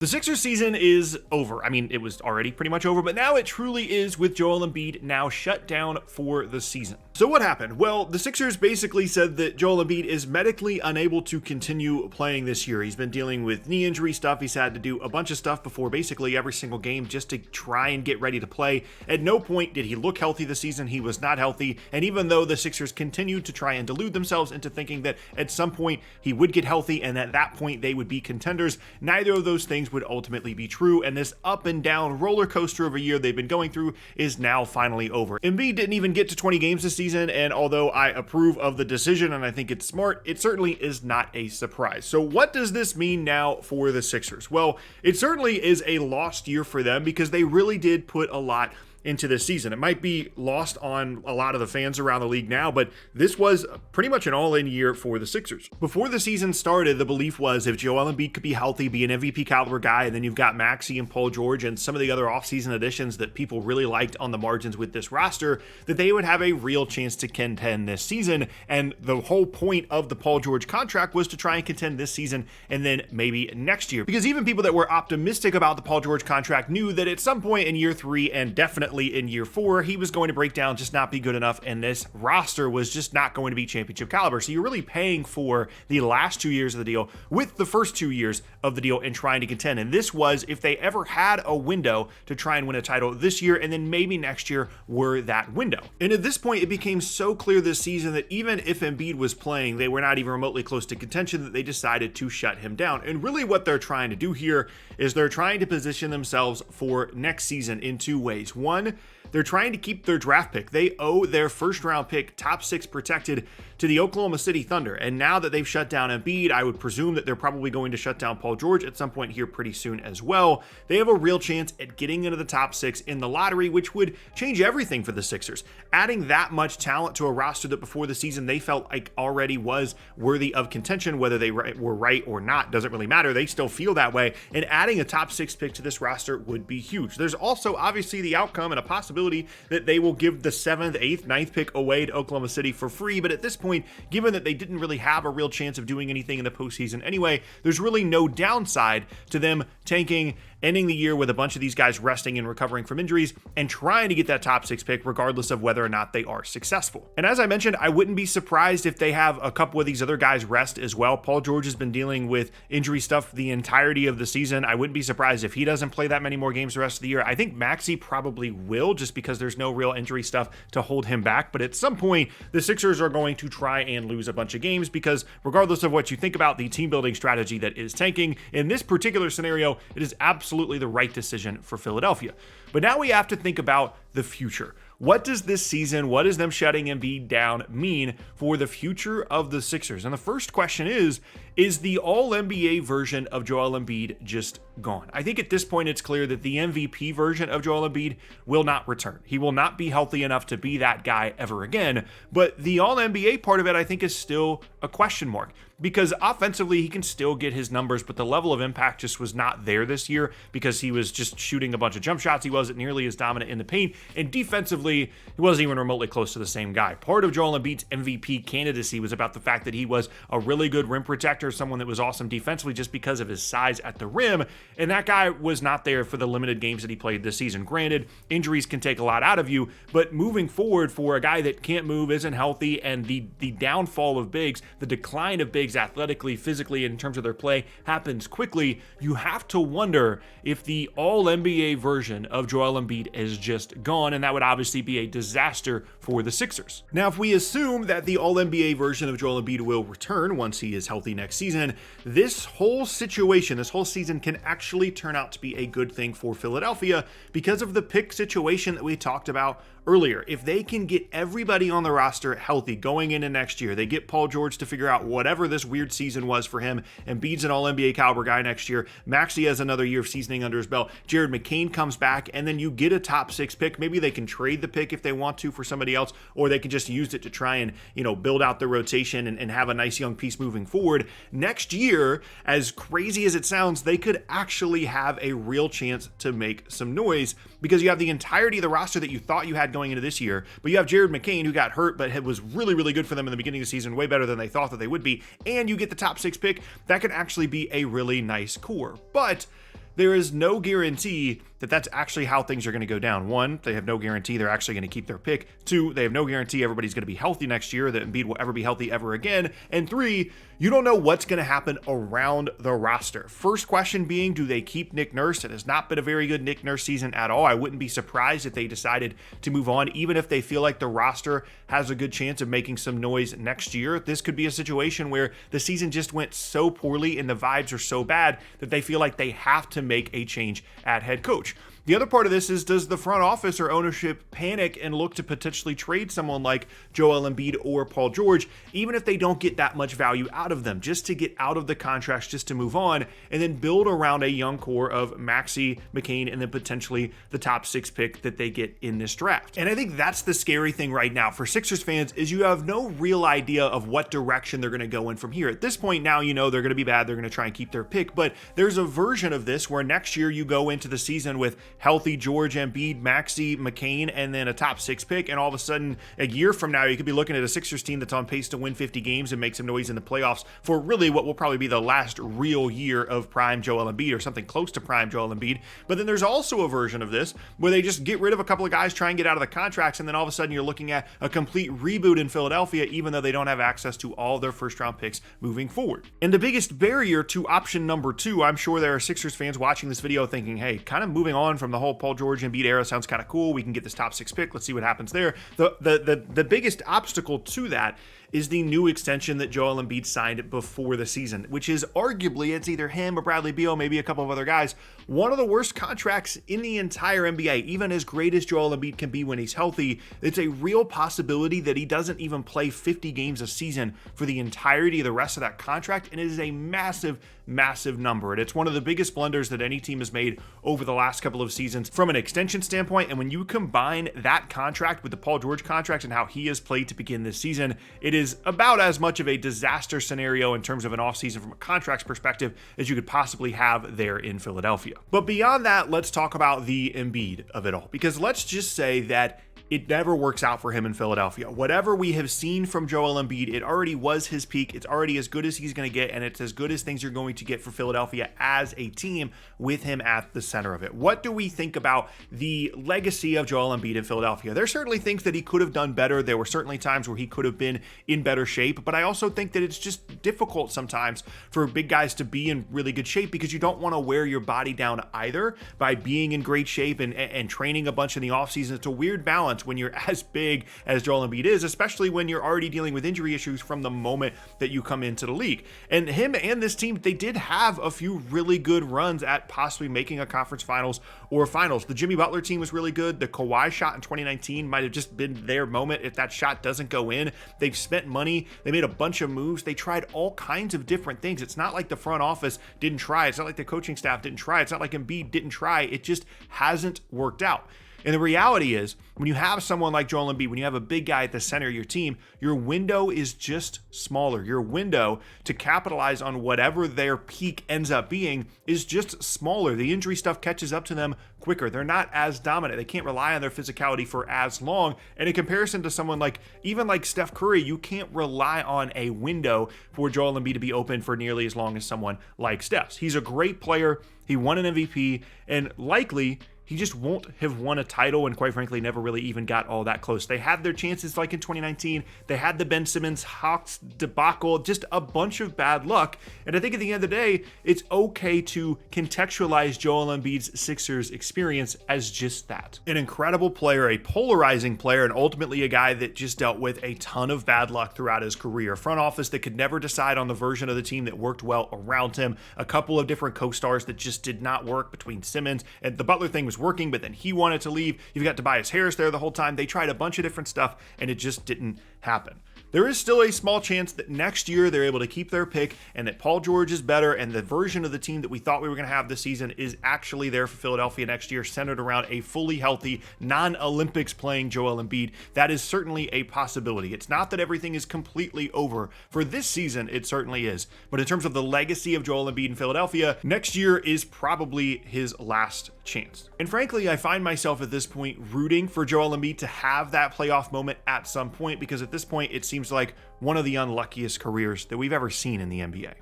The Sixers season is over. I mean, it was already pretty much over, but now it truly is, with Joel Embiid now shut down for the season. So what happened? Well, the Sixers basically said that Joel Embiid is medically unable to continue playing this year. He's been dealing with knee injury stuff. He's had to do a bunch of stuff before basically every single game just to try and get ready to play. At no point did he look healthy this season. He was not healthy. And even though the Sixers continued to try and delude themselves into thinking that at some point he would get healthy and at that point they would be contenders, neither of those things would ultimately be true, and this up and down roller coaster of a year they've been going through is now finally over. Embiid didn't even get to 20 games this season, and although I approve of the decision and I think it's smart, it certainly is not a surprise. So what does this mean now for the Sixers? Well, it certainly is a lost year for them because they really did put a lot into this season. It might be lost on a lot of the fans around the league now, but this was pretty much an all-in year for the Sixers. Before the season started, the belief was if Joel Embiid could be healthy, be an MVP caliber guy, and then you've got Maxey and Paul George and some of the other offseason additions that people really liked on the margins with this roster, that they would have a real chance to contend this season. And the whole point of the Paul George contract was to try and contend this season and then maybe next year. Because even people that were optimistic about the Paul George contract knew that at some point in year 3 and definitely in year 4, he was going to break down, just not be good enough, and this roster was just not going to be championship caliber. So you're really paying for the last 2 years of the deal with the first 2 years of the deal and trying to contend. And this was, if they ever had a window to try and win a title this year and then maybe next year, were that window. And at this point, it became so clear this season that even if Embiid was playing, they were not even remotely close to contention, that they decided to shut him down. And really what they're trying to do here is they're trying to position themselves for next season in 2 ways. One, they're trying to keep their draft pick. They owe their first round pick, top 6 protected, to the Oklahoma City Thunder. And now that they've shut down Embiid, I would presume that they're probably going to shut down Paul George at some point here pretty soon as well. They have a real chance at getting into the top 6 in the lottery, which would change everything for the Sixers. Adding that much talent to a roster that before the season they felt like already was worthy of contention, whether they were right or not, doesn't really matter. They still feel that way. And adding a top 6 pick to this roster would be huge. There's also obviously the outcome and a possibility that they will give the 7th, 8th, 9th pick away to Oklahoma City for free. But at this point, given that they didn't really have a real chance of doing anything in the postseason anyway, there's really no downside to them tanking, ending the year with a bunch of these guys resting and recovering from injuries and trying to get that top 6 pick regardless of whether or not they are successful. And as I mentioned, I wouldn't be surprised if they have a couple of these other guys rest as well. Paul George has been dealing with injury stuff the entirety of the season. I wouldn't be surprised if he doesn't play that many more games the rest of the year. I think Maxey probably will, just because there's no real injury stuff to hold him back. But at some point, the Sixers are going to try and lose a bunch of games because regardless of what you think about the team building strategy that is tanking, in this particular scenario, it is absolutely the right decision for Philadelphia. But now we have to think about the future. What does this season, what does them shutting Embiid down mean for the future of the Sixers? And the first question is the all-NBA version of Joel Embiid just gone? I think at this point it's clear that the MVP version of Joel Embiid will not return. He will not be healthy enough to be that guy ever again. But the all-NBA part of it, I think, is still a question mark. Because offensively, he can still get his numbers, but the level of impact just was not there this year because he was just shooting a bunch of jump shots. He wasn't nearly as dominant in the paint. And defensively, he wasn't even remotely close to the same guy. Part of Joel Embiid's MVP candidacy was about the fact that he was a really good rim protector, someone that was awesome defensively just because of his size at the rim. And that guy was not there for the limited games that he played this season. Granted, injuries can take a lot out of you, but moving forward for a guy that can't move, isn't healthy, and the downfall of bigs, the decline of bigs athletically, physically, in terms of their play happens quickly, you have to wonder if the all-NBA version of Joel Embiid is just gone, and that would obviously be a disaster for the Sixers. Now, if we assume that the all-NBA version of Joel Embiid will return once he is healthy next season, this whole situation, this whole season can actually turn out to be a good thing for Philadelphia because of the pick situation that we talked about earlier. If they can get everybody on the roster healthy going into next year, they get Paul George to figure out whatever this weird season was for him, Embiid's an all-NBA caliber guy next year, Maxey has another year of seasoning under his belt, Jared McCain comes back, and then you get a top 6 pick. Maybe they can trade the pick if they want to for somebody else, or they can just use it to try and, build out the rotation and have a nice young piece moving forward. Next year, as crazy as it sounds, they could actually have a real chance to make some noise because you have the entirety of the roster that you thought you had going into this year, but you have Jared McCain, who got hurt but was really, really good for them in the beginning of the season, way better than they thought that they would be, and you get the top 6 pick. That could actually be a really nice core. But there is no guarantee that that's actually how things are going to go down. One, they have no guarantee they're actually going to keep their pick. Two, they have no guarantee everybody's going to be healthy next year, that Embiid will ever be healthy ever again. And three, you don't know what's going to happen around the roster. First question being, do they keep Nick Nurse? It has not been a very good Nick Nurse season at all. I wouldn't be surprised if they decided to move on, even if they feel like the roster has a good chance of making some noise next year. This could be a situation where the season just went so poorly and the vibes are so bad that they feel like they have to make a change at head coach. The other part of this is, does the front office or ownership panic and look to potentially trade someone like Joel Embiid or Paul George, even if they don't get that much value out of them, just to get out of the contracts, just to move on, and then build around a young core of Maxey, McCain, and then potentially the top 6 pick that they get in this draft. And I think that's the scary thing right now for Sixers fans, is you have no real idea of what direction they're going to go in from here. At this point now, you know they're going to be bad, they're going to try and keep their pick, but there's a version of this where next year you go into the season with healthy George, Embiid, Maxey, McCain, and then a top 6 pick, and all of a sudden a year from now you could be looking at a Sixers team that's on pace to win 50 games and make some noise in the playoffs for really what will probably be the last real year of prime Joel Embiid, or something close to prime Joel Embiid. But then there's also a version of this where they just get rid of a couple of guys, try and get out of the contracts, and then all of a sudden you're looking at a complete reboot in Philadelphia, even though they don't have access to all their first round picks moving forward. And the biggest barrier to option number 2, I'm sure there are Sixers fans watching this video thinking, hey, kind of moving on from the whole Paul George Embiid era sounds kind of cool. We can get this top 6 pick. Let's see what happens there. The biggest obstacle to that is the new extension that Joel Embiid signed before the season, which is arguably, it's either him or Bradley Beal, maybe a couple of other guys, one of the worst contracts in the entire NBA. Even as great as Joel Embiid can be when he's healthy, it's a real possibility that he doesn't even play 50 games a season for the entirety of the rest of that contract, and it is a massive number. And it's one of the biggest blunders that any team has made over the last couple of seasons from an extension standpoint. And when you combine that contract with the Paul George contract and how he has played to begin this season, it is about as much of a disaster scenario in terms of an offseason from a contracts perspective as you could possibly have there in Philadelphia. But beyond that, let's talk about the Embiid of it all, because let's just say that it never works out for him in Philadelphia. Whatever we have seen from Joel Embiid, it already was his peak. It's already as good as he's going to get, and it's as good as things are going to get for Philadelphia as a team with him at the center of it. What do we think about the legacy of Joel Embiid in Philadelphia? There are certainly things that he could have done better. There were certainly times where he could have been in better shape, but I also think that it's just difficult sometimes for big guys to be in really good shape, because you don't want to wear your body down either by being in great shape and training a bunch in the offseason. It's a weird balance when you're as big as Joel Embiid is, especially when you're already dealing with injury issues from the moment that you come into the league. And him and this team, they did have a few really good runs at possibly making a conference finals or finals. The Jimmy Butler team was really good. The Kawhi shot in 2019 might have just been their moment. If that shot doesn't go in, they've spent money. They made a bunch of moves. They tried all kinds of different things. It's not like the front office didn't try. It's not like the coaching staff didn't try. It's not like Embiid didn't try. It just hasn't worked out. And the reality is, when you have someone like Joel Embiid, when you have a big guy at the center of your team, your window is just smaller. Your window to capitalize on whatever their peak ends up being is just smaller. The injury stuff catches up to them quicker. They're not as dominant. They can't rely on their physicality for as long. And in comparison to someone like, even like Steph Curry, you can't rely on a window for Joel Embiid to be open for nearly as long as someone like Steph's. He's a great player. He won an MVP, and likely he just won't have won a title, and quite frankly, never really even got all that close. They had their chances like in 2019. They had the Ben Simmons Hawks debacle, just a bunch of bad luck. And I think at the end of the day, it's okay to contextualize Joel Embiid's Sixers experience as just that. An incredible player, a polarizing player, and ultimately a guy that just dealt with a ton of bad luck throughout his career. Front office that could never decide on the version of the team that worked well around him. A couple of different co-stars that just did not work between Simmons, and the Butler thing was working, but then he wanted to leave. You've got Tobias Harris there the whole time. They tried a bunch of different stuff, and it just didn't happen. There is still a small chance that next year they're able to keep their pick and that Paul George is better, and the version of the team that we thought we were going to have this season is actually there for Philadelphia next year, centered around a fully healthy, non-Olympics playing Joel Embiid. That is certainly a possibility. It's not that everything is completely over. For this season, it certainly is. But in terms of the legacy of Joel Embiid in Philadelphia, next year is probably his last chance. And frankly, I find myself at this point rooting for Joel Embiid to have that playoff moment at some point, because at this point, it seems like one of the unluckiest careers that we've ever seen in the NBA.